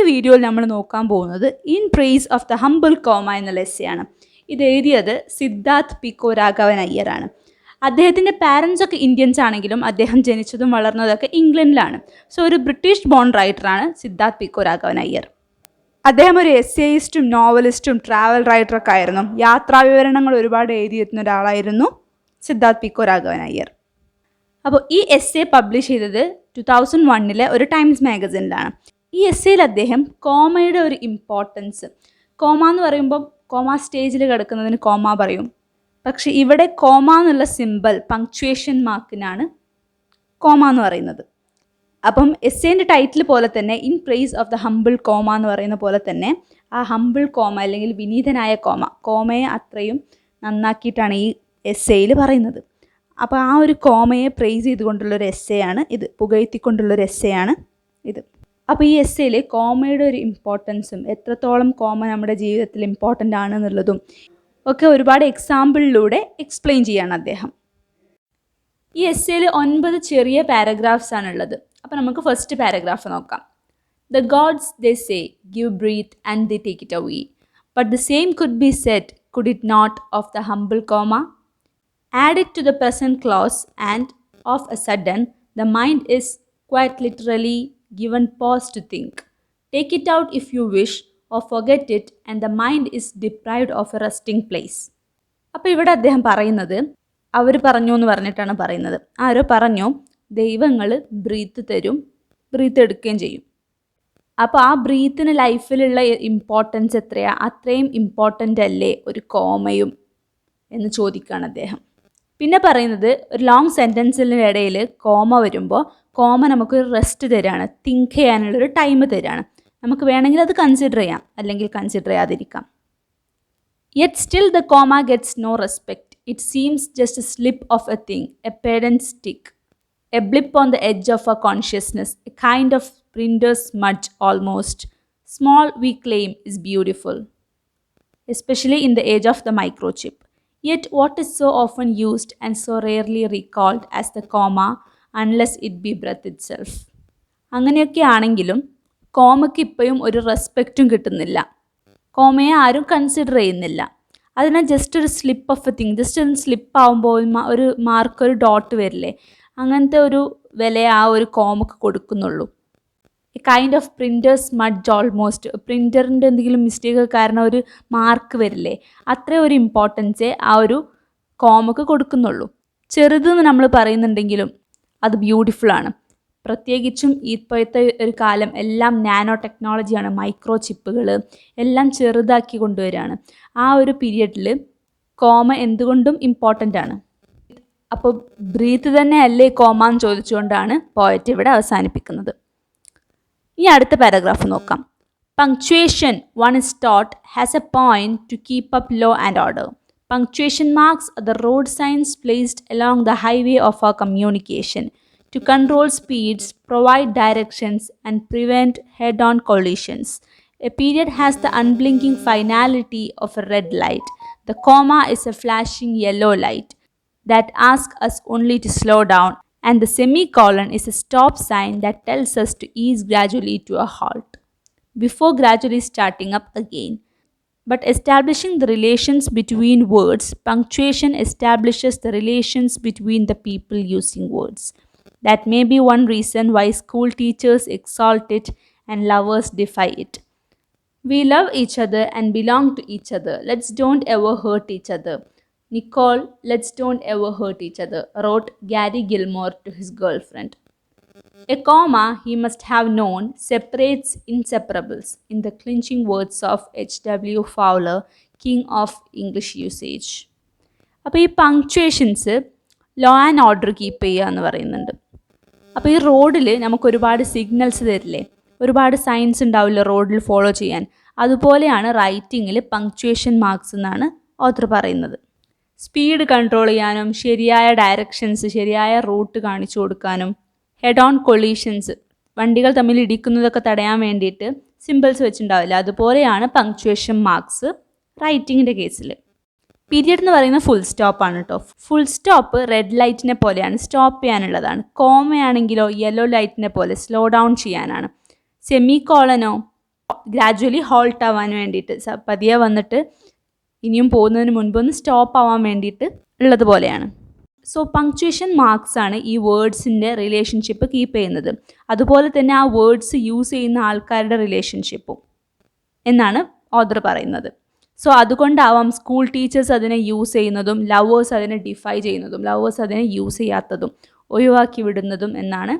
വീഡിയോയിൽ നമ്മൾ നോക്കാൻ പോകുന്നത് in praise of the humble comma എന്നുള്ള എസ്സെയാണ്. ഇത് എഴുതിയത് സിദ്ധാർത്ഥ് പിക്കോ രാഘവൻ അയ്യറാണ്. അദ്ദേഹത്തിൻ്റെ പാരൻസ് ഒക്കെ ഇന്ത്യൻസ് ആണെങ്കിലും അദ്ദേഹം ജനിച്ചതും വളർന്നതൊക്കെ ഇംഗ്ലണ്ടിലാണ്. സോ ഒരു ബ്രിട്ടീഷ് ബോൺ റൈറ്ററാണ് സിദ്ധാർത്ഥ് പിക്കോ രാഘവൻ അയ്യർ. അദ്ദേഹം ഒരു എസ്സേയിസ്റ്റും നോവലിസ്റ്റും ട്രാവൽ റൈറ്ററൊക്കെ ആയിരുന്നു. യാത്രാവിവരണങ്ങൾ ഒരുപാട് എഴുതിയിരുന്ന ഒരാളായിരുന്നു സിദ്ധാർത്ഥ് പിക്കോ രാഘവൻ അയ്യർ. അപ്പോൾ ഈ എസ്സേ പബ്ലിഷ് ചെയ്തത് 2001 ഒരു ടൈംസ് മാഗസിനിലാണ്. ഈ എസ്സേയിൽ അദ്ദേഹം കോമയുടെ ഒരു ഇമ്പോർട്ടൻസ്, കോമ എന്ന് പറയുമ്പോൾ കോമ സ്റ്റേജിൽ കിടക്കുന്നതിന് കോമ പറയും, പക്ഷെ ഇവിടെ കോമ എന്നുള്ള സിമ്പിൾ പങ്ക്ച്വേഷൻ മാർക്കിനാണ് കോമ എന്ന് പറയുന്നത്. അപ്പം എസ്സേൻ്റെ ടൈറ്റിൽ പോലെ തന്നെ in praise of the humble comma എന്ന് പറയുന്ന പോലെ തന്നെ ആ ഹംബിൾ കോമ അല്ലെങ്കിൽ വിനീതനായ കോമയെ അത്രയും നന്നാക്കിയിട്ടാണ് ഈ എസ്സേയിൽ പറയുന്നത്. അപ്പോൾ ആ ഒരു കോമയെ പ്രൈസ് ചെയ്തുകൊണ്ടുള്ളൊരു എസ്സേയാണ് ഇത്, പുകഴ്ത്തിക്കൊണ്ടുള്ളൊരു എസ്സേയാണ് ഇത്. അപ്പോൾ ഈ എസ്സേയിൽ കോമയുടെ ഒരു ഇമ്പോർട്ടൻസും എത്രത്തോളം കോമ നമ്മുടെ ജീവിതത്തിൽ ഇമ്പോർട്ടൻ്റ് ആണെന്നുള്ളതും ഒക്കെ ഒരുപാട് എക്സാമ്പിളിലൂടെ എക്സ്പ്ലെയിൻ ചെയ്യാണ് അദ്ദേഹം. ഈ എസ്സേയിൽ 9 ചെറിയ പാരഗ്രാഫ്സ് ആണുള്ളത്. അപ്പോൾ നമുക്ക് ഫസ്റ്റ് പാരഗ്രാഫ് നോക്കാം. The gods, they say, give breath and they take it away. But the same could be said, could it not, of the humble comma? Add it to the present clause and, of a sudden, the mind is quite literally given pause to think. Take it out if you wish, or forget it, and the mind is deprived of a resting place. അപ്പോൾ ഇവിടെ അദ്ദേഹം പറയുന്നത്, അവർ പറഞ്ഞു എന്ന് പറഞ്ഞിട്ടാണ് പറയുന്നത്. ആരോ പറഞ്ഞു ദൈവങ്ങൾ ബ്രീത്ത് തരും, ബ്രീത്ത് എടുക്കുകയും ചെയ്യും. അപ്പോൾ ആ ബ്രീത്തിന് ലൈഫിലുള്ള ഇമ്പോർട്ടൻസ് എത്രയാണ്, അത്രയും ഇമ്പോർട്ടൻ്റ് അല്ലേ ഒരു കോമയും എന്ന് ചോദിക്കുകയാണ് അദ്ദേഹം. പിന്നെ പറയുന്നത് ഒരു ലോങ് സെൻറ്റൻസിൻ്റെ ഇടയിൽ കോമ വരുമ്പോൾ കോമ നമുക്കൊരു റെസ്റ്റ് തരാണ്, തിങ്ക് ചെയ്യാനുള്ളൊരു ടൈം തരാണ്. നമുക്ക് വേണമെങ്കിൽ അത് കൺസിഡർ ചെയ്യാം, അല്ലെങ്കിൽ consider ചെയ്യാതിരിക്കാം. Yet still the comma gets no respect. It seems just a slip of a thing, a pedant's stick, a blip on the edge of our consciousness, a kind of printer's smudge almost. Small, we claim, is beautiful, especially in the age of the microchip. Yet what is so often used and so rarely recalled as the comma, unless it be breath itself. അങ്ങനെയൊക്കെ ആണെങ്കിലും കോമയ്ക്ക് ഇപ്പോഴും ഒരു റെസ്പെക്റ്റും കിട്ടുന്നില്ല. കോമയെ ആരും consider ചെയ്യുന്നില്ല. അതിനെ just ഒരു slip of A thing, just ഒന്ന് സ്ലിപ്പ് ആകുമ്പോൾ ഒരു മാർക്ക്, ഒരു ഡോട്ട് വരില്ലേ, അങ്ങനത്തെ ഒരു വില ആ ഒരു കോമക്ക് കൊടുക്കുന്നുള്ളൂ. A kind of printer's smudge almost, പ്രിൻറ്ററിൻ്റെ എന്തെങ്കിലും മിസ്റ്റേക്ക് കാരണം ഒരു മാർക്ക് വരില്ലേ, അത്രയും ഒരു ഇമ്പോർട്ടൻസേ ആ ഒരു കോമക്ക് കൊടുക്കുന്നുള്ളൂ. ചെറുതെന്ന് നമ്മൾ പറയുന്നുണ്ടെങ്കിലും അത് ബ്യൂട്ടിഫുള്ളാണ്. പ്രത്യേകിച്ചും ഇപ്പോഴത്തെ ഒരു കാലം എല്ലാം നാനോ ടെക്നോളജിയാണ്, മൈക്രോ ചിപ്പുകൾ എല്ലാം ചെറുതാക്കി കൊണ്ടുവരികയാണ്. ആ ഒരു പീരിയഡിൽ കോമ എന്തുകൊണ്ടും ഇമ്പോർട്ടൻ്റ് ആണ്. അപ്പോൾ ബ്രീത്ത് തന്നെ അല്ലേ കോമ എന്ന് ചോദിച്ചുകൊണ്ടാണ് പോയറ്റ് ഇവിടെ അവസാനിപ്പിക്കുന്നത്. ഈ അടുത്ത പാരഗ്രാഫ് നോക്കാം. Punctuation, one is taught, has a point to keep up law and order. Punctuation marks are the road signs placed along the highway of our communication to control speeds, provide directions, and prevent head-on collisions. A period has the unblinking finality of a red light. The comma is a flashing yellow light that asks us only to slow down, and the semicolon is a stop sign that tells us to ease gradually to a halt, before gradually starting up again. But establishing the relations between words, punctuation establishes the relations between the people using words. That may be one reason why school teachers exalt it and lovers defy it. We love each other and belong to each other. Let's don't ever hurt each other. Nicole, let's don't ever hurt each other, wrote Gary Gilmore to his girlfriend. A comma, he must have known, separates inseparables, in the clinching words of H.W. Fowler, king of English usage. അപ്പോൾ ഈ punctuations law and order keep ചെയ്യുക എന്ന് പറയുന്നുണ്ട്. അപ്പോൾ ഈ റോഡിൽ നമുക്ക് ഒരുപാട് സിഗ്നൽസ് തരില്ലേ, ഒരുപാട് സൈൻസ് ഉണ്ടാവില്ല റോഡിൽ ഫോളോ ചെയ്യാൻ. അതുപോലെയാണ് റൈറ്റിങ്ങിൽ പങ്ക്ച്വേഷൻ മാർക്സ് എന്നാണ് ഓഥർ പറയുന്നത്. സ്പീഡ് കൺട്രോൾ ചെയ്യാനും ശരിയായ ഡയറക്ഷൻസ്, ശരിയായ റൂട്ട് കാണിച്ചു കൊടുക്കാനും, ഹെഡ് ഓൺ കൊളീഷൻസ്, വണ്ടികൾ തമ്മിൽ ഇടിക്കുന്നതൊക്കെ തടയാൻ വേണ്ടിയിട്ട് സിമ്പിൾസ് വെച്ചിട്ടുണ്ടാവില്ല, അതുപോലെയാണ് പങ്ക്ച്വേഷൻ മാർക്സ് റൈറ്റിങ്ങിൻ്റെ കേസിൽ. പീരിയഡ് എന്ന് പറയുന്നത് ഫുൾ സ്റ്റോപ്പാണ് കേട്ടോ. ഫുൾ സ്റ്റോപ്പ് റെഡ് ലൈറ്റിനെ പോലെയാണ്, സ്റ്റോപ്പ് ചെയ്യാനുള്ളതാണ്. കോമയാണെങ്കിലോ യെല്ലോ ലൈറ്റിനെ പോലെ സ്ലോ ഡൗൺ ചെയ്യാനാണ്. സെമി കോളനോ ഗ്രാജുവലി ഹോൾട്ട് ആവാൻ വേണ്ടിയിട്ട്, പതിയെ വന്നിട്ട് ഇനിയും പോകുന്നതിന് മുൻപൊന്ന് സ്റ്റോപ്പ് ആവാൻ വേണ്ടിയിട്ട് ഉള്ളതുപോലെയാണ്. സോ പങ്ക്ച്വേഷൻ മാർക്സ് ആണ് ഈ വേർഡ്സിൻ്റെ റിലേഷൻഷിപ്പ് കീപ്പ് ചെയ്യുന്നത്. അതുപോലെ തന്നെ ആ വേർഡ്സ് യൂസ് ചെയ്യുന്ന ആൾക്കാരുടെ റിലേഷൻഷിപ്പും എന്നാണ് ഓഥർ പറയുന്നത്. സോ അതുകൊണ്ടാവാം സ്കൂൾ ടീച്ചേഴ്സ് അതിനെ യൂസ് ചെയ്യുന്നതും ലവേഴ്സ് അതിനെ ഡിഫൈ ചെയ്യുന്നതും ലവേഴ്സ് അതിനെ യൂസ് ചെയ്യാത്തതും ഒഴിവാക്കി വിടുന്നതും എന്നാണ്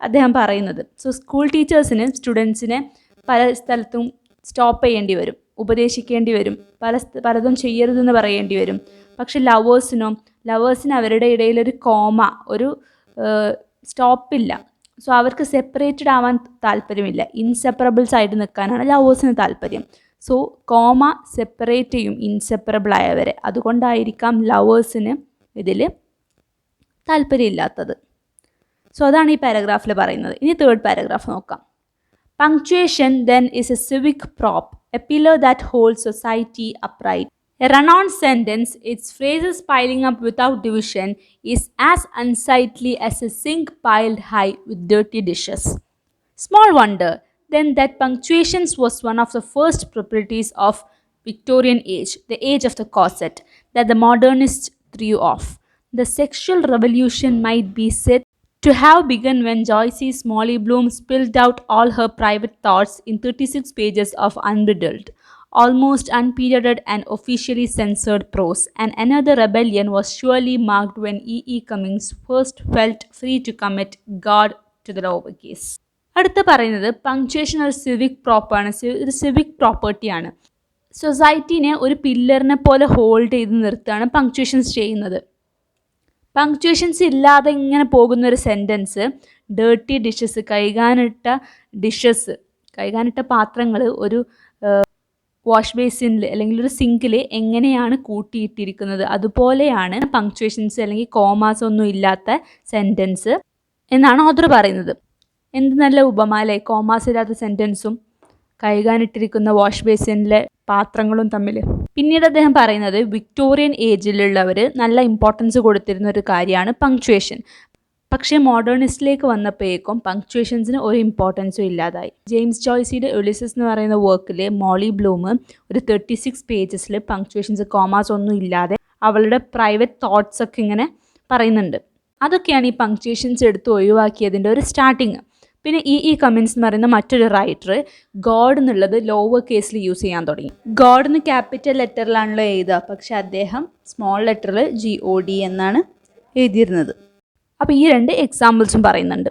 അദ്ദേഹം പറയുന്നത്. സോ സ്കൂൾ ടീച്ചേഴ്സിന് സ്റ്റുഡൻസിനെ പല സ്ഥലത്തും സ്റ്റോപ്പ് ചെയ്യേണ്ടി വരും, ഉപദേശിക്കേണ്ടി വരും, പലതും ചെയ്യരുതെന്ന് പറയേണ്ടി വരും. പക്ഷെ ലവേഴ്സിന് അവരുടെ ഇടയിലൊരു കോമ, ഒരു സ്റ്റോപ്പില്ല. സോ അവർക്ക് സെപ്പറേറ്റഡ് ആവാൻ താല്പര്യമില്ല, ഇൻസെപ്പറബിൾസ് ആയിട്ട് നിൽക്കാനാണ് ലവേഴ്സിന് താല്പര്യം. സോ കോമ സെപ്പറേറ്റ് ചെയ്യും ഇൻസെപ്പറബിൾ ആയവരെ. അതുകൊണ്ടായിരിക്കാം ലവേഴ്സിന് ഇതിൽ താല്പര്യമില്ലാത്തത്. സോ അതാണ് ഈ പാരഗ്രാഫിൽ പറയുന്നത്. ഇനി തേർഡ് പാരഗ്രാഫ് നോക്കാം. Punctuation then is a civic prop, a pillar that holds society upright. A run-on sentence, its phrases piling up without division, is as unsightly as a sink piled high with dirty dishes. Small wonder, then, that punctuation was one of the first properties of Victorian age, the age of the corset, that the modernists threw off. The sexual revolution might be said to have begun when Joyce Molly Bloom spilled out all her private thoughts in 36 pages of unbridled, almost unperioded and officially censored prose, and another rebellion was surely marked when E. Cummings first felt free to commit God to the lowercase. അടുത്ത് പറയുന്നത് punctuation ഒരു civic പ്രോപ്പാണ്, ഒരു civic പ്രോപ്പർട്ടിയാണ്. സൊസൈറ്റീനെ ഒരു പില്ലറിനെ പോലെ hold ചെയ്ത് നിർത്തുകയാണ് punctuations ചെയ്യുന്നത്. പങ്ക്ച്വേഷൻസ് ഇല്ലാതെ ഇങ്ങനെ പോകുന്നൊരു സെൻറ്റൻസ്, ഡേർട്ടി ഡിഷസ്, കഴുകാനിട്ട പാത്രങ്ങൾ ഒരു വാഷ് ബേസിനിൽ അല്ലെങ്കിൽ ഒരു സിങ്കിൽ എങ്ങനെയാണ് കൂട്ടിയിട്ടിരിക്കുന്നത്, അതുപോലെയാണ് പങ്ക്ച്വേഷൻസ് അല്ലെങ്കിൽ കോമാസ് ഒന്നും ഇല്ലാത്ത സെൻറ്റൻസ് എന്നാണ് ഓഥർ പറയുന്നത്. എന്ത് നല്ല ഉപമ അല്ലേ, കോമാസ് ഇല്ലാത്ത സെൻറ്റൻസും കഴുകാനിട്ടിരിക്കുന്ന വാഷ് ബേസിനിലെ പാത്രങ്ങളും തമ്മിൽ. പിന്നീട് അദ്ദേഹം പറയുന്നത് വിക്ടോറിയൻ ഏജിലുള്ളവർ നല്ല ഇമ്പോർട്ടൻസ് കൊടുത്തിരുന്ന ഒരു കാര്യമാണ് പങ്ക്ച്വേഷൻ. പക്ഷേ മോഡേണിസ്റ്റിലേക്ക് വന്നപ്പോഴേക്കും പങ്ക്ച്വേഷൻസിന് ഒരു ഇമ്പോർട്ടൻസും ഇല്ലാതായി. ജെയിംസ് ജോയ്സിയുടെ ഉലിസസ് എന്ന് പറയുന്ന വർക്കിൽ മോളി ബ്ലൂം ഒരു 36 പേജസിൽ പങ്ക്ച്വേഷൻസ് കോമാസ് ഒന്നും ഇല്ലാതെ അവളുടെ പ്രൈവറ്റ് തോട്ട്സ് ഒക്കെ ഇങ്ങനെ പറയുന്നുണ്ട്. അതൊക്കെയാണ് ഈ പങ്ക്ച്വേഷൻസ് എടുത്ത് ഒഴിവാക്കിയതിൻ്റെ ഒരു സ്റ്റാർട്ടിങ്. പിന്നെ ഇ കമ്മിൻസ് എന്ന് പറയുന്ന മറ്റൊരു റൈറ്റർ ഗോഡ് എന്നുള്ളത് ലോവർ കേസിൽ യൂസ് ചെയ്യാൻ തുടങ്ങി. ഗോഡ് എന്ന് ക്യാപിറ്റൽ ലെറ്ററിലാണല്ലോ എഴുതുക, പക്ഷെ അദ്ദേഹം സ്മോൾ ലെറ്ററിൽ GOD എന്നാണ് എഴുതിയിരുന്നത്. അപ്പോൾ ഈ 2 എക്സാമ്പിൾസും പറയുന്നുണ്ട്.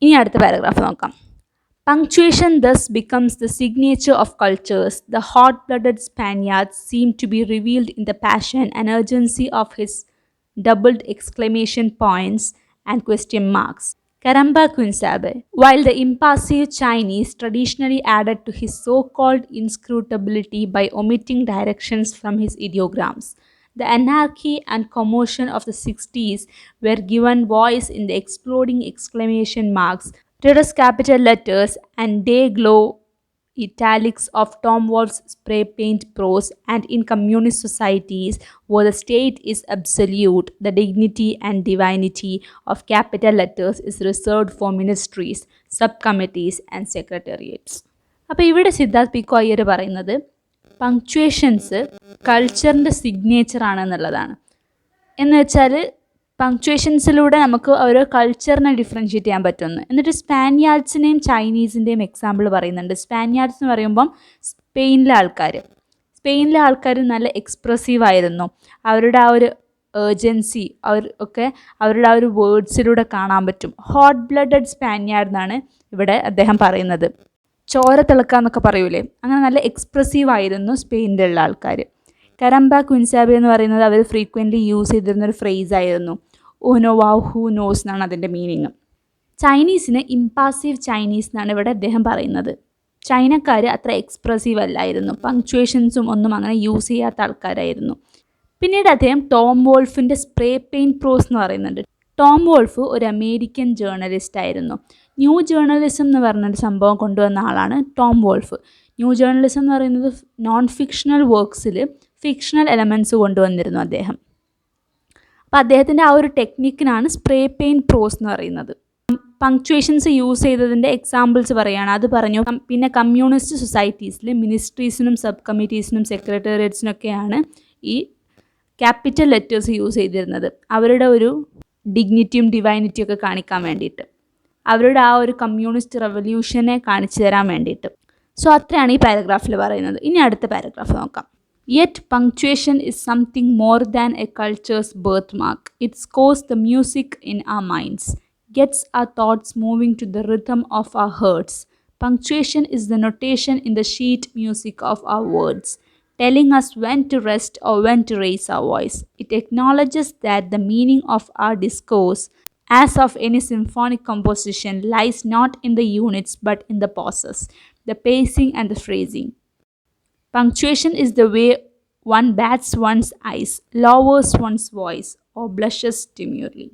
ഇനി അടുത്ത പാരഗ്രാഫ് നോക്കാം. Punctuation thus becomes the signature of cultures. The hot-blooded Spaniards seem to be revealed in the passion and urgency of his doubled exclamation points and question marks. Caramba Quinsabe, while the impassive Chinese traditionally added to his so-called inscrutability by omitting directions from his ideograms. The anarchy and commotion of the 60s were given voice in the exploding exclamation marks, reduced capital letters, and day-glow italics of Tom Wolfe's spray paint prose, and in communist societies where the state is absolute, the dignity and divinity of capital letters is reserved for ministries, subcommittees and secretariats. അപ്പോൾ ഇവിടെ സിദ്ധാർത്ഥ് പിക്കോ അയ്യർ പറയുന്നത് punctuations കൾച്ചറിൻ്റെ signature ആണെന്നുള്ളതാണ്. എന്ന് വെച്ചാൽ പങ്ക്ച്വേഷൻസിലൂടെ നമുക്ക് ഓരോ കൾച്ചറിനെ differentiate ചെയ്യാൻ പറ്റുമെന്ന്. എന്നിട്ട് സ്പാനിയാർഡ്സിനെയും ചൈനീസിൻ്റെയും എക്സാമ്പിൾ പറയുന്നുണ്ട്. സ്പാനിയാർഡ്സ് എന്ന് പറയുമ്പം സ്പെയിനിലെ ആൾക്കാർ നല്ല എക്സ്പ്രസീവ് ആയിരുന്നു. അവരുടെ ആ ഒരു ഏർജൻസി അവരുടെ ആ ഒരു വേർഡ്സിലൂടെ കാണാൻ പറ്റും. ഹോട്ട് ബ്ലഡഡ് സ്പാനിയാർഡ് എന്നാണ് ഇവിടെ അദ്ദേഹം പറയുന്നത്. ചോര തിളക്കുക എന്നൊക്കെ പറയൂലേ, അങ്ങനെ നല്ല എക്സ്പ്രസീവ് ആയിരുന്നു സ്പെയിനിലുള്ള ആൾക്കാർ. കരമ്പ ക്വിൻസാബെ എന്ന് പറയുന്നത് അവർ ഫ്രീക്വൻ്റ്ലി യൂസ് ചെയ്തിരുന്നൊരു ഫ്രേസ് ആയിരുന്നു. ഓനോ വാവ് ഹൂ നോസ് എന്നാണ് അതിൻ്റെ മീനിങ്. ചൈനീസിന് ഇമ്പാസീവ് ചൈനീസ് എന്നാണ് ഇവിടെ അദ്ദേഹം പറയുന്നത്. ചൈനക്കാർ അത്ര എക്സ്പ്രസീവ് അല്ലായിരുന്നു, പങ്ക്ച്വേഷൻസും ഒന്നും അങ്ങനെ യൂസ് ചെയ്യാത്ത ആൾക്കാരായിരുന്നു. പിന്നീട് അദ്ദേഹം ടോം വോൾഫിൻ്റെ സ്പ്രേ പെയിൻറ്റ് പ്രോസ് എന്ന് പറയുന്നുണ്ട്. ടോം വോൾഫ് ഒരു അമേരിക്കൻ ജേർണലിസ്റ്റ് ആയിരുന്നു. ന്യൂ ജേർണലിസം എന്ന് പറഞ്ഞൊരു സംഭവം കൊണ്ടുവന്ന ആളാണ് ടോം വോൾഫ്. ന്യൂ ജേർണലിസം എന്ന് പറയുന്നത് നോൺ ഫിക്ഷണൽ വർക്ക്സിൽ ഫിക്ഷണൽ എലമെൻറ്റ്സ് കൊണ്ടുവന്നിരുന്നു അദ്ദേഹം. അപ്പോൾ അദ്ദേഹത്തിൻ്റെ ആ ഒരു ടെക്നിക്കിനാണ് സ്പ്രേ പെയിൻറ്റ് പ്രോസ് എന്ന് പറയുന്നത്. പങ്ക്ച്വേഷൻസ് യൂസ് ചെയ്തതിൻ്റെ എക്സാമ്പിൾസ് പറയുകയാണ്. അത് പറഞ്ഞു. പിന്നെ കമ്മ്യൂണിസ്റ്റ് സൊസൈറ്റീസിൽ മിനിസ്ട്രീസിനും സബ് കമ്മിറ്റീസിനും സെക്രട്ടേറിയറ്റ്സിനൊക്കെയാണ് ഈ ക്യാപിറ്റൽ ലെറ്റേഴ്സ് യൂസ് ചെയ്തിരുന്നത്. അവരുടെ ഒരു ഡിഗ്നിറ്റിയും ഡിവൈനിറ്റിയും ഒക്കെ കാണിക്കാൻ വേണ്ടിയിട്ട്, അവരുടെ ആ ഒരു കമ്മ്യൂണിസ്റ്റ് റെവല്യൂഷനെ കാണിച്ചു തരാൻ വേണ്ടിയിട്ട്. സോ അത്രയാണ് ഈ പാരഗ്രാഫിൽ പറയുന്നത്. ഇനി അടുത്ത പാരഗ്രാഫ് നോക്കാം. Yet punctuation is something more than a culture's birthmark. It scores the music in our minds, gets our thoughts moving to the rhythm of our hearts. Punctuation is the notation in the sheet music of our words, telling us when to rest or when to raise our voice. It acknowledges that the meaning of our discourse, as of any symphonic composition, lies not in the units but in the pauses, the pacing and the phrasing. Punctuation is the way one bats one's eyes, lowers one's voice, or blushes demurely.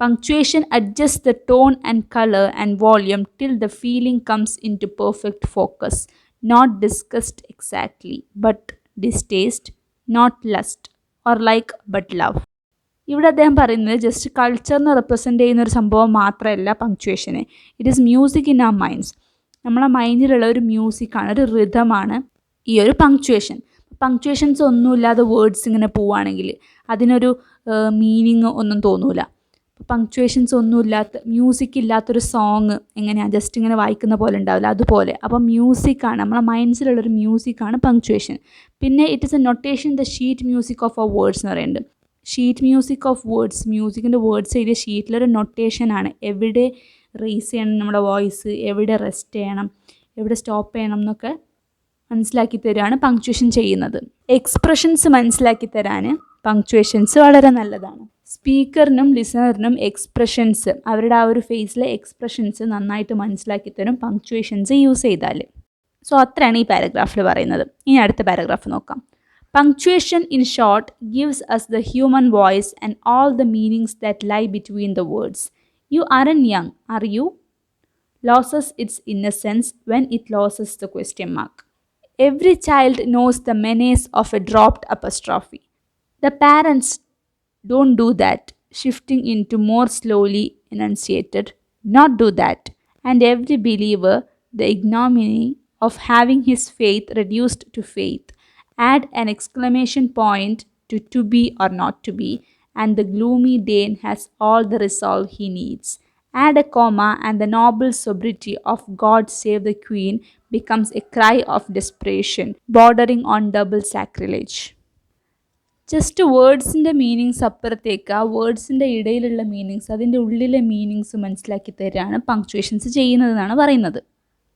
Punctuation adjusts the tone and color and volume till the feeling comes into perfect focus. Not disgust exactly, but distaste, not lust, or like but love. ഇവിടെ അദ്ദേഹം പറയുന്നത് just കൾച്ചറിനെ represent ചെയ്യുന്ന ഒരു സംഭവം മാത്രമല്ല പങ്ക്ച്വേഷന്. It is music in our minds. നമ്മളെ മൈൻഡിലുള്ള ഒരു മ്യൂസിക്കാണ്, ഒരു റിഥമാണ് ഈ ഒരു പങ്ക്ച്വേഷൻ. പങ്ക്ച്വേഷൻസ് ഒന്നുമില്ലാതെ വേർഡ്സ് ഇങ്ങനെ പോവുകയാണെങ്കിൽ അതിനൊരു മീനിങ് ഒന്നും തോന്നൂല. പങ്ക്ച്വേഷൻസ് ഒന്നുമില്ലാത്ത, മ്യൂസിക് ഇല്ലാത്തൊരു സോങ് എങ്ങനെയാണ് ജസ്റ്റ് ഇങ്ങനെ വായിക്കുന്ന പോലെ ഉണ്ടാവില്ല, അതുപോലെ. അപ്പം മ്യൂസിക്കാണ്, നമ്മളെ മൈൻഡ്സിലുള്ളൊരു മ്യൂസിക്കാണ് പങ്ക്ച്വേഷൻ. പിന്നെ it is a notation the sheet music of our words എന്ന് പറയുന്നുണ്ട്. ഷീറ്റ് മ്യൂസിക് ഓഫ് വേർഡ്സ്, മ്യൂസിക്കിൻ്റെ വേർഡ്സ് എഴുതിയ ഷീറ്റിലൊരു നൊട്ടേഷനാണ്. എവിടെ റേസ് ചെയ്യണം നമ്മുടെ വോയിസ്, എവിടെ റെസ്റ്റ് ചെയ്യണം, എവിടെ സ്റ്റോപ്പ് ചെയ്യണം എന്നൊക്കെ മനസ്സിലാക്കി തരാണ് പങ്ക്ച്വേഷൻ ചെയ്യുന്നത്. എക്സ്പ്രഷൻസ് മനസ്സിലാക്കി തരാൻ പങ്ക്ച്വേഷൻസ് വളരെ നല്ലതാണ്. സ്പീക്കറിനും ലിസണറിനും എക്സ്പ്രഷൻസ്, അവരുടെ ആ ഒരു ഫേസിലെ എക്സ്പ്രഷൻസ് നന്നായിട്ട് മനസ്സിലാക്കി തരും പങ്ക്ച്വേഷൻസ് യൂസ് ചെയ്താൽ. സോ അത്രയാണ് ഈ പാരഗ്രാഫിൽ പറയുന്നത്. ഇനി അടുത്ത പാരഗ്രാഫ് നോക്കാം. Punctuation, in short, gives us the human voice and all the meanings that lie between the words. You aren't young, are you? Loses its innocence when it loses the question mark. Every child knows the menace of a dropped apostrophe. The parents don't do that, shifting into more slowly enunciated, not do that. And every believer, the ignominy of having his faith reduced to faith. Add an exclamation point to be or not to be, and the gloomy Dane has all the resolve he needs. Add a comma, and the noble sobriety of God Save the Queen becomes a cry of desperation, bordering on double sacrilege. Just വേർഡ്സിൻ്റെ meanings അപ്പുറത്തേക്ക്, ആ വേർഡ്സിൻ്റെ ഇടയിലുള്ള meanings, അതിൻ്റെ ഉള്ളിലെ meanings മനസ്സിലാക്കി തരാണ് punctuations ചെയ്യുന്നതെന്നാണ് പറയുന്നത്.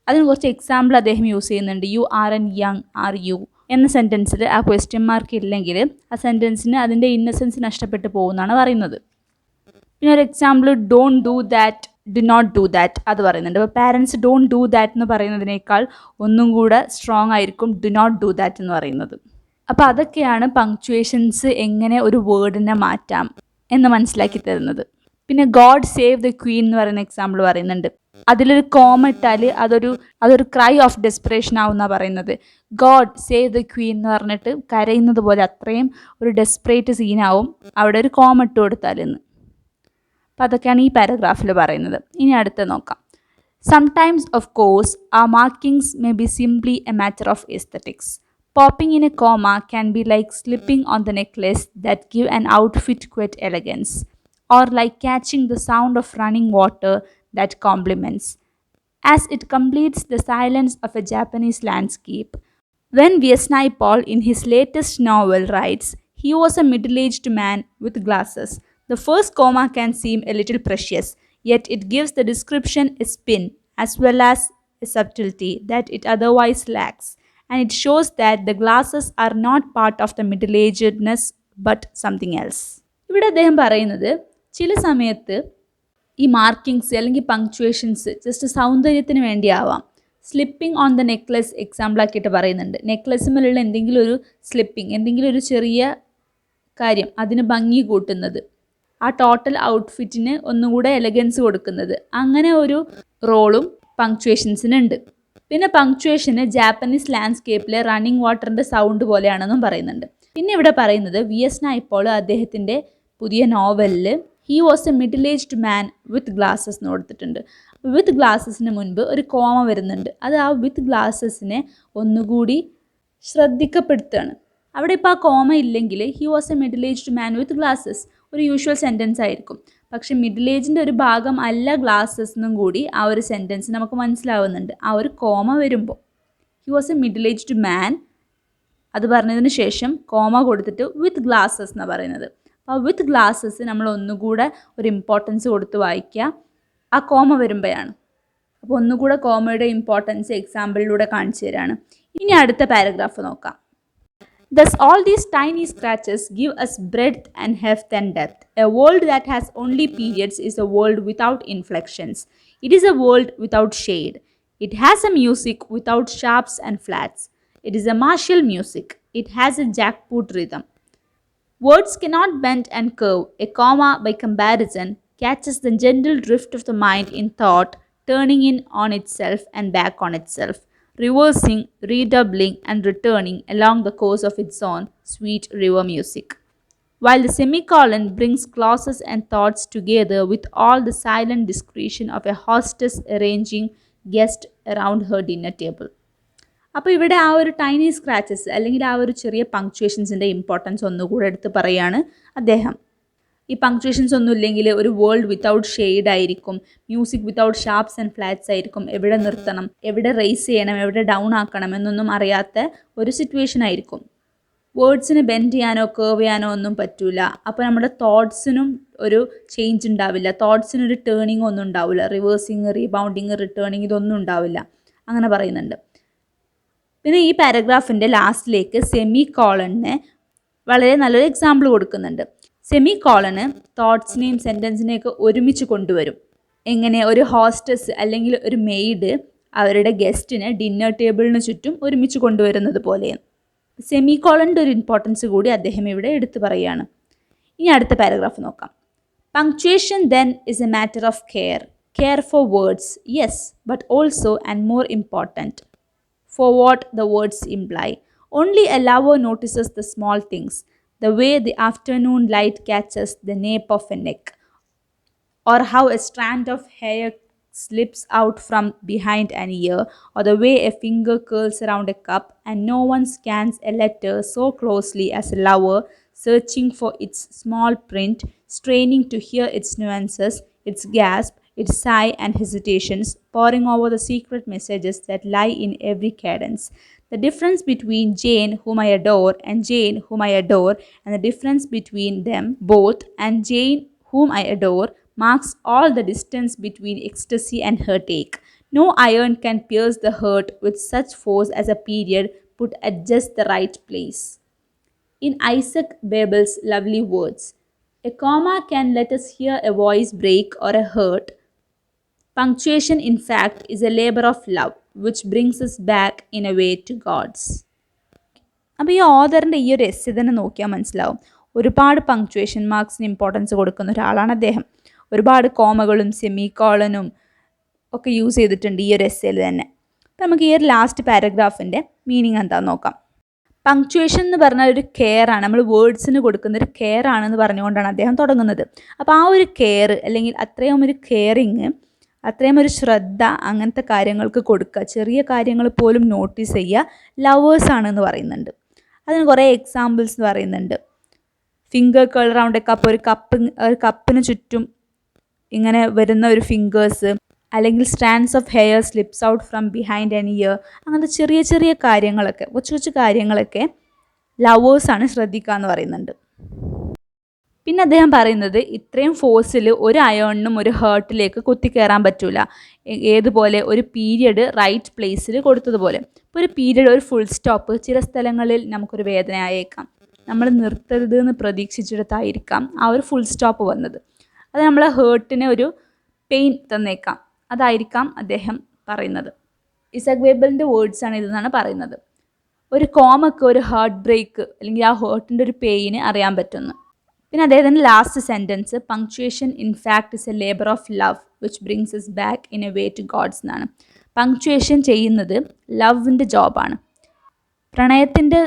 അതിന് കുറച്ച് എക്സാമ്പിൾ അദ്ദേഹം യൂസ് ചെയ്യുന്നുണ്ട്. You are N young, are you എന്ന സെൻറ്റൻസിൽ ആ ക്വസ്റ്റ്യൻ മാർക്ക് ഇല്ലെങ്കിൽ ആ സെൻറ്റൻസിന് അതിൻ്റെ ഇന്നസെൻസ് നഷ്ടപ്പെട്ടു പോകുമെന്നാണ് പറയുന്നത്. പിന്നെ ഒരു example don't do that, do not do that, അത് പറയുന്നുണ്ട്. അപ്പോൾ പാരൻസ് ഡോണ്ട് ഡു ദാറ്റ് എന്ന് പറയുന്നതിനേക്കാൾ ഒന്നും കൂടെ സ്ട്രോങ് ആയിരിക്കും ഡു നോട്ട് ഡു ദാറ്റ് എന്ന് പറയുന്നത്. അപ്പോൾ അതൊക്കെയാണ് പങ്ക്ച്വേഷൻസ് എങ്ങനെ ഒരു വേർഡിനെ മാറ്റാം എന്ന് മനസ്സിലാക്കി തരുന്നത്. പിന്നെ ഗോഡ് സേവ് ദ ക്വീൻ എന്ന് പറയുന്ന എക്സാമ്പിൾ പറയുന്നുണ്ട്. അതിലൊരു കോമ ഇട്ടാൽ അതൊരു ക്രൈ ഓഫ് ഡെസ്പറേഷൻ ആവുമെന്നാണ് പറയുന്നത്. ഗോഡ് സേവ് ദ ക്വീൻ എന്ന് പറഞ്ഞിട്ട് കരയുന്നത് പോലെ അത്രയും ഒരു ഡെസ്പറേറ്റ് സീനാവും അവിടെ ഒരു കോമ ഇട്ട് കൊടുത്താലെന്ന്. അപ്പോൾ അതൊക്കെയാണ് ഈ പാരഗ്രാഫിൽ പറയുന്നത്. ഇനി അടുത്ത് നോക്കാം. Sometimes of course our markings may be simply a matter of aesthetics. Popping in a comma can be like slipping on the necklace that give an outfit quite elegance, or like catching the sound of running water that compliments, as it completes the silence of a Japanese landscape. When Paul in his latest novel writes, he was a middle-aged man with glasses. The first comma can seem a little precious, yet it gives the description a spin as well as a subtlety that it otherwise lacks, and it shows that the glasses are not part of the middle-agedness but something else. ഇവിടെ അദ്ദേഹം പറയുന്നത് ചില സമയത്ത് ഈ markings അല്ലെങ്കിൽ punctuations just സൗന്ദര്യത്തിന് വേണ്ടിയാവാം. Slipping on the necklace എക്സാമ്പിളാക്കിയിട്ട് പറയുന്നുണ്ട്. നെക്ലസിലുള്ള എന്തെങ്കിലും ഒരു സ്ലിപ്പിംഗ്, എന്തെങ്കിലും ഒരു ചെറിയ കാര്യം അതിന് ഭംഗി കൂട്ടുന്നത്, ആ ടോട്ടൽ ഔട്ട്ഫിറ്റിന് ഒന്നുകൂടെ എലഗൻസ് കൊടുക്കുന്നത്, അങ്ങനെ ഒരു റോളും പങ്ക്ച്വേഷൻസിനുണ്ട്. പിന്നെ പങ്ക്ച്വേഷന് ജാപ്പനീസ് ലാൻഡ്സ്കേപ്പിലെ റണ്ണിങ് വാട്ടറിൻ്റെ സൗണ്ട് പോലെയാണെന്നും പറയുന്നുണ്ട്. പിന്നെ ഇവിടെ പറയുന്നത് നൈപോൾ അദ്ദേഹത്തിൻ്റെ പുതിയ നോവലിൽ he was a middle aged man with glasses എന്ന് കൊടുത്തിട്ടുണ്ട്. വിത്ത് ഗ്ലാസസിന് മുൻപ് ഒരു കോമ വരുന്നുണ്ട്. അത് ആ വിത്ത് ഗ്ലാസസിനെ ഒന്നുകൂടി ശ്രദ്ധിക്കപ്പെടുത്തുകയാണ്. അവിടെ ഇപ്പോൾ ആ കോമ ഇല്ലെങ്കിൽ he was a middle aged man with glasses ഒരു യൂഷ്വൽ സെൻറ്റൻസ് ആയിരിക്കും. പക്ഷേ മിഡിൽ ഏജിൻ്റെ ഒരു ഭാഗം അല്ല ഗ്ലാസസ് എന്നും കൂടി ആ ഒരു സെൻറ്റൻസ് നമുക്ക് മനസ്സിലാവുന്നുണ്ട് ആ ഒരു കോമ വരുമ്പോൾ. He was a middle aged man അത് പറഞ്ഞതിന് ശേഷം കോമ കൊടുത്തിട്ട് വിത്ത് ഗ്ലാസസ് എന്നാണ് പറയുന്നത്. അപ്പോൾ വിത്ത് ഗ്ലാസസ് നമ്മൾ ഒന്നുകൂടെ ഒരു ഇമ്പോർട്ടൻസ് കൊടുത്ത് വായിക്കുക ആ കോമ വരുമ്പോഴാണ്. അപ്പോൾ ഒന്നുകൂടെ കോമയുടെ ഇമ്പോർട്ടൻസ് എക്സാമ്പിളിലൂടെ കാണിച്ചു തരാണ്. ഇനി അടുത്ത പാരഗ്രാഫ് നോക്കാം. Thus all these tiny scratches give us breadth and heft and depth. A world that has only periods is a world without inflections. It is a world without shade. It has a music without sharps and flats. It is a martial music. It has a jackpot rhythm. Words cannot bend and curve. A comma, by comparison, catches the gentle drift of the mind in thought, turning in on itself and back on itself, reversing, redoubling, and returning along the course of its own sweet river music. While the semicolon brings clauses and thoughts together with all the silent discretion of a hostess arranging guests around her dinner table. അപ്പോൾ ഇവിടെ ആ ഒരു tiny scratches അല്ലെങ്കിൽ ആ ഒരു ചെറിയ പങ്ക്ച്വേഷൻസിൻ്റെ importance ഒന്നുകൂടെ എടുത്ത് പറയുകയാണ് അദ്ദേഹം. ഈ പങ്ക്ച്വേഷൻസ് ഒന്നും ഇല്ലെങ്കിൽ ഒരു വേൾഡ് വിത്തൗട്ട് ഷെയ്ഡ് ആയിരിക്കും, music without sharps and flats ആയിരിക്കും, എവിടെ നിർത്തണം, എവിടെ റേസ് ചെയ്യണം, എവിടെ ഡൗൺ ആക്കണം എന്നൊന്നും അറിയാത്ത ഒരു സിറ്റുവേഷൻ ആയിരിക്കും. വേർഡ്സിന് ബെൻഡ് ചെയ്യാനോ കേർവ് ചെയ്യാനോ ഒന്നും പറ്റില്ല. അപ്പോൾ നമ്മുടെ തോട്ട്സിനും ഒരു ചേഞ്ച് ഉണ്ടാവില്ല, തോട്ട്സിനൊരു ടേണിംഗ് ഒന്നും ഉണ്ടാവില്ല, റിവേഴ്സിങ്, റീബൗണ്ടിങ്, റിട്ടേണിങ് ഇതൊന്നും ഉണ്ടാവില്ല, അങ്ങനെ പറയുന്നുണ്ട്. പിന്നെ ഈ പാരഗ്രാഫിൻ്റെ ലാസ്റ്റിലേക്ക് സെമി കോളണിനെ വളരെ നല്ലൊരു എക്സാമ്പിൾ കൊടുക്കുന്നുണ്ട്. സെമി കോളന് തോട്ട്സിനെയും സെൻറ്റൻസിനെയൊക്കെ ഒരുമിച്ച് കൊണ്ടുവരും. എങ്ങനെ ഒരു ഹോസ്റ്റസ് അല്ലെങ്കിൽ ഒരു മെയ്ഡ് അവരുടെ ഗസ്റ്റിനെ ഡിന്നർ ടേബിളിന് ചുറ്റും ഒരുമിച്ച് കൊണ്ടുവരുന്നത് പോലെ. സെമി കോളൻ്റെ ഒരു ഇമ്പോർട്ടൻസ് കൂടി അദ്ദേഹം ഇവിടെ എടുത്തു പറയുകയാണ്. ഇനി അടുത്ത പാരഗ്രാഫ് നോക്കാം. Punctuation then is A matter of care. Care for words, yes, but also and more important for what the words imply. Only a lover notices the small things, the way the afternoon light catches the nape of a neck, or how a strand of hair slips out from behind an ear, or the way a finger curls around a cup, and no one scans a letter so closely as a lover, searching for its small print, straining to hear its nuances, its gasp, its sigh and hesitations, poring over the secret messages that lie in every cadence. The difference between Jane, whom I adore, and Jane, whom I adore, and the difference between them both and Jane, whom I adore, marks all the distance between ecstasy and heartache. No iron can pierce the hurt with such force as a period put at just the right place. In Isaac Babel's lovely words, a comma can let us hear a voice break or a hurt. Punctuation, in fact, is a labor of love, which brings us back in a way to God's. അപ്പോൾ ഈ ഓഥറിൻ്റെ ഈ ഒരു essay തന്നെ നോക്കിയാൽ മനസ്സിലാവും. ഒരുപാട് punctuation മാർക്സിന് importance കൊടുക്കുന്ന ഒരാളാണ് അദ്ദേഹം. ഒരുപാട് കോമകളും സെമി കോളനും ഒക്കെ യൂസ് ചെയ്തിട്ടുണ്ട് ഈ ഒരു എസ്സേയിൽ തന്നെ. അപ്പോൾ നമുക്ക് ഈ ഒരു ലാസ്റ്റ് പാരഗ്രാഫിൻ്റെ മീനിങ് എന്താണെന്ന് നോക്കാം. പങ്ക്ച്വേഷൻ എന്ന് പറഞ്ഞാൽ ഒരു കെയർ ആണ്, നമ്മൾ വേർഡ്സിന് കൊടുക്കുന്ന ഒരു കെയർ ആണെന്ന് പറഞ്ഞുകൊണ്ടാണ് അദ്ദേഹം തുടങ്ങുന്നത്. അപ്പോൾ ആ ഒരു കെയർ അല്ലെങ്കിൽ അത്രയും ഒരു കെയറിങ്, അത്രയും ഒരു ശ്രദ്ധ അങ്ങനത്തെ കാര്യങ്ങൾക്ക് കൊടുക്കുക, ചെറിയ കാര്യങ്ങൾ പോലും നോട്ടീസ് ചെയ്യുക, ലവേഴ്സാണെന്ന് പറയുന്നുണ്ട്. അതിന് കുറേ എക്സാമ്പിൾസ് എന്ന് പറയുന്നുണ്ട്. Finger curl round A cup, ഒരു കപ്പിന് ചുറ്റും ഇങ്ങനെ വരുന്ന ഒരു ഫിംഗേഴ്സ്, അല്ലെങ്കിൽ strands of hair slips out from behind an year, അങ്ങനത്തെ ചെറിയ ചെറിയ കാര്യങ്ങളൊക്കെ, കൊച്ചു കൊച്ചു കാര്യങ്ങളൊക്കെ ലവേഴ്സാണ് ശ്രദ്ധിക്കുക എന്ന് പറയുന്നുണ്ട്. പിന്നെ അദ്ദേഹം പറയുന്നത് ഇത്രയും ഫോഴ്സിൽ ഒരു അയോണിനും ഒരു ഹേർട്ടിലേക്ക് കുത്തിക്കയറാൻ പറ്റില്ല. ഏതുപോലെ ഒരു പീരിയഡ് റൈറ്റ് പ്ലേസിൽ കൊടുത്തതുപോലെ. ഇപ്പോൾ ഒരു പീരിയഡ്, ഒരു ഫുൾ സ്റ്റോപ്പ് ചില സ്ഥലങ്ങളിൽ നമുക്കൊരു വേദന ആയേക്കാം, നമ്മൾ നിർത്തരുത് എന്ന് പ്രതീക്ഷിച്ചിടത്തായിരിക്കാം ആ ഒരു ഫുൾ സ്റ്റോപ്പ് വന്നത്. അത് നമ്മളെ ഹേർട്ടിന് ഒരു പെയിൻ തന്നേക്കാം, അതായിരിക്കാം അദ്ദേഹം പറയുന്നത്. ഇസക് വേബലിൻ്റെ വേർഡ്സാണ് ഇതെന്നാണ് പറയുന്നത്. ഒരു കോമക്ക് ഒരു ഹാർട്ട് ബ്രേക്ക് അല്ലെങ്കിൽ ആ ഹേർട്ടിൻ്റെ ഒരു പെയിന് അറിയാൻ പറ്റുന്നു. പിന്നെ അദ്ദേഹത്തിൻ്റെ last sentence, punctuation in fact is a labour of love which brings us back in a way to gods എന്നാണ്. പങ്ക്ച്വേഷൻ ചെയ്യുന്നത് ലവിൻ്റെ ജോബാണ്. പ്രണയത്തിൻ്റെ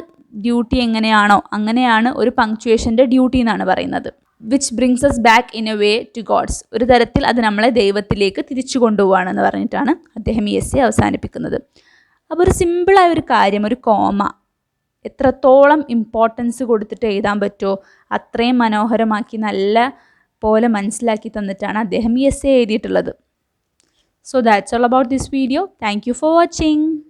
ഡ്യൂട്ടി എങ്ങനെയാണോ അങ്ങനെയാണ് ഒരു പങ്ക്ച്വേഷൻ്റെ ഡ്യൂട്ടി എന്നാണ് പറയുന്നത്. Which brings us back in a way to gods. ഒരു തരത്തിൽ അത് നമ്മളെ ദൈവത്തിലേക്ക് തിരിച്ചു കൊണ്ടുപോവാണെന്ന് പറഞ്ഞിട്ടാണ് അദ്ദേഹം ഈ എസ്സേ അവസാനിപ്പിക്കുന്നത്. അപ്പോൾ ഒരു സിമ്പിളായ ഒരു കാര്യം, ഒരു കോമ എത്രത്തോളം ഇമ്പോർട്ടൻസ് കൊടുത്തിട്ട് എഴുതാൻ പറ്റുമോ അത്രയും മനോഹരമാക്കി നല്ല പോലെ മനസ്സിലാക്കി തന്നിട്ടാണ് അദ്ദേഹം ഈ എസ്സേ എഴുതിയിട്ടുള്ളത്. So that's all about this video. Thank you for watching.